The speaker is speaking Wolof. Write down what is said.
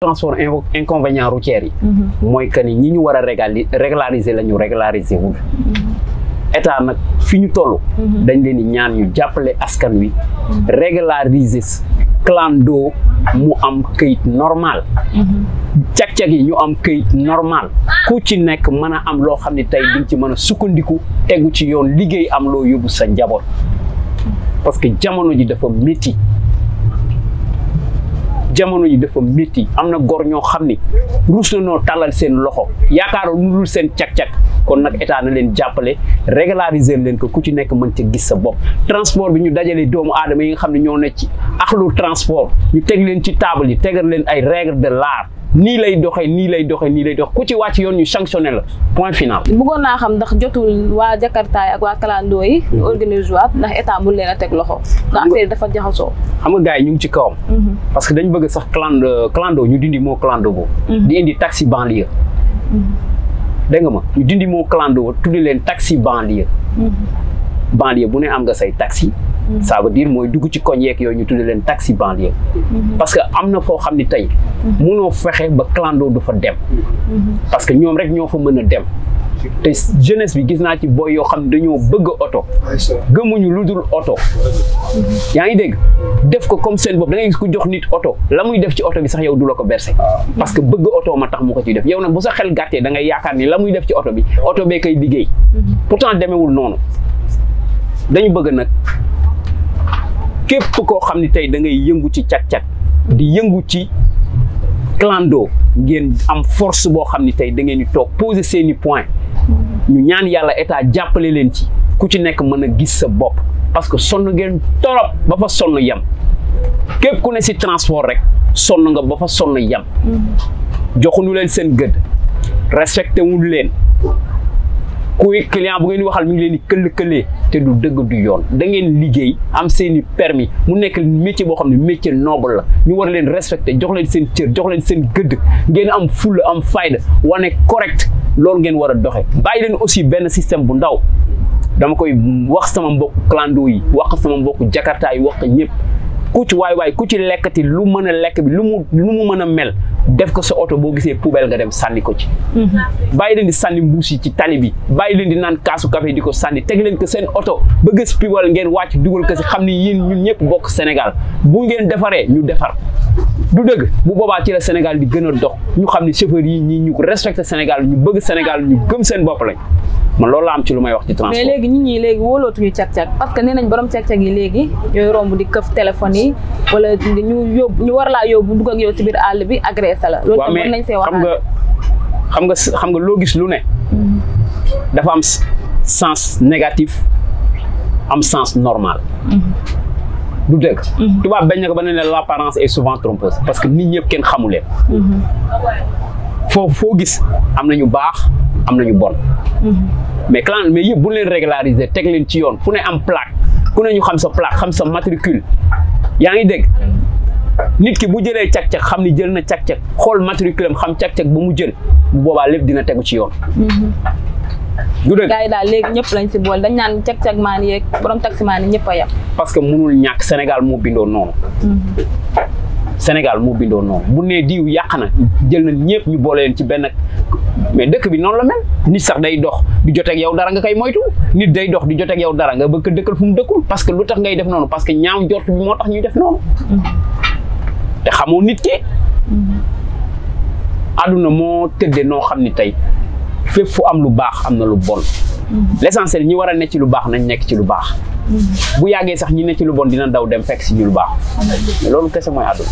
transport inconvénient routier yi mooy que ni ñi ñu war a régulariser la ñu régulariser wul état nag fi ñu toll dañ leen di ñaan ñu jàppale askan wi régulariser clando mu am këyit normal cag-cag yi ñu am këyit normal ku ci nekk mën a am loo xam ne tey diñ ci mën a sukkandiku tegu ci yoon liggéey am loo yóbbu sa njaboot parce que jamono ji dafa métti am na góor ñoo xam ni ruus na noo tàllal seen loxo yaakaaroon lu dul seen cag-cag kon nag état na leen jàppale régulariser leen ko ku ci nekk mën ca gis sa bopp transport bi ñu dajale doomu aadama yi nga xam ne ñoo nekk ci axlu transport ñu teg leen ci table yi tegal leen ay règles de l'art nii lay doxee nii lay doxee nii lay dox ku ci wàcc yoon ñu sanctionné la point final. bëggoon naa xam ndax jotul waa Jakarta ak waa Kalando yi ñu organiser waat ndax état mun leen a teg loxo ndax affaire dafa jaxasoo. xam nga gars yi ñu ngi ci kawam. parce que dañ bëgg sax clando ñu dindi moo clando boobu. di indi taxi banlieue. dégg nga ma ñu dindi moo clando tuddi leen taxi banlieue. banlieue bu ne am nga say taxi. ça veut dire mooy dugg ci koñ yeeg yooyu ñu tudde leen taxi banlieue parce que am na foo xam ni tey mënoo fexe ba clando du fa dem parce que ñoom rek ñoo fa mën a dem te jeunesse bi gis naa ci boy yoo xam ne dañoo bëgg oto gëmuñu lu dul oto yaa ngi dégg def ko comme seen bopp da ngay gis ku jox nit oto la muy def ci oto bi sax yow du la ko versé parce que bëgg oto ma tax mu ko ciy def yow nag bu sa xel gàttee da ngay yaakaar ni la muy def ci oto bi oto bee koy liggéey pourtant demewul noonu dañu bëgg nag képp koo xam ne tey da ngay yëngu ci cag-cag di yëngu ci clando ngeen am force boo xam ne tey da ngeen di toog poser seeni point ñu ñaan yàlla état jàppale leen ci ku ci nekk mën a gis sa bopp parce que sonn ngeen torop ba fa sonn yem képp ku ne si transport rek sonn nga ba fa sonn yem joxuñu leen seen gëdd respecté wul leen kuy client bu ngeen di waxal mi ngi leen di këll-këlee te du dëgg du yoon da ngeen liggéey am seeni permis mu nekk métier boo xam ne métier noble la ñu war leen respecté jox leen seen cër jox leen seen gëdd ngeen am fulla am fayda wane correct loolu ngeen war a doxe bàyyi leen aussi benn système bu ndaw dama koy wax sama mbokk clando yi wax sama mbokk jakarta yi wax ñëpp ku ci waay ku ci lekkati lu mën a lekk bi lu mu mën a mel def ko sa oto boo gisee poubelle nga dem sànni ko ci bàyyi leen di sànni mbuus yi ci tali bi bàyyi leen di naan kaasu café di ko sànni teg leen ko seen oto ba gës poubelle ngeen wàcc dugal ko si xam ni yéen ñun ñëpp bokk Sénégal bu ngeen defaree ñu defar du dëgg bu boobaa ci la Sénégal di gën a dox ñu xam ni chauffeur yi ñi ñu respecté Sénégal ñu bëgg Sénégal ñu gëm seen bopp lañ man loolu la am ci lu may wax ci transport. mais léegi nit ñi léegi wóolootuñu cag-cag parce que nee nañ borom cag-cag yi léegi ñooy romb di këf téléphone yi wala ñu war laa yóbbu dugg ak yow ci biir àll bi agressé la. loolu tam mën nañ see wax xam nga loo gis lu ne. dafa am sens négatif am sens normal. du dëgg. tubaab bañ na ko ba ne l'apparence est souvent trompeuse parce que nit ñëpp kenn xamu leen. foo gis am nañu baax am nañu bon. mais yëpp bu leen régulariser teg leen ci yoon fu ne am plaque ku ne ñu xam sa plaque xam sa matricule yaa ngi dégg nit ki bu jëlee cag-cag xam ni jël na cag-cag xool matricule am xam cag-cag ba mu jël bu boobaa lépp dina tegu ci yoon. du dëgg gars yi daal léegi ñëpp lañ si bool dañ naan cag-cag maan yeeg borom taxi maan yi ñëpp a yem. parce que mënul ñàkk Sénégal moo bindoo noonu. Sénégal moo bindoo noonu bu nee diw yàq na jël na ñëpp ñu boole leen ci benn mais dëkk bi noonu la mel nit sax day dox di joteeg yow dara nga koy moytu nit day dox di joteeg yow dara nga bëgg dëkkal fu mu dëkkul parce que lu tax ngay def noonu parce que ñaaw njort bi moo tax ñuy def noonu te xamoo nit ki àdduna moo tëddee noo xam ni tey fépp fu am lu baax am na lu bon l'essentiel ñi war a nekk ci lu baax nañ nekk ci lu baax bu yàggee sax ñi nekk ci lu bon dina daw dem fekk si ñu lu baax mais loolu kese mooy àdduna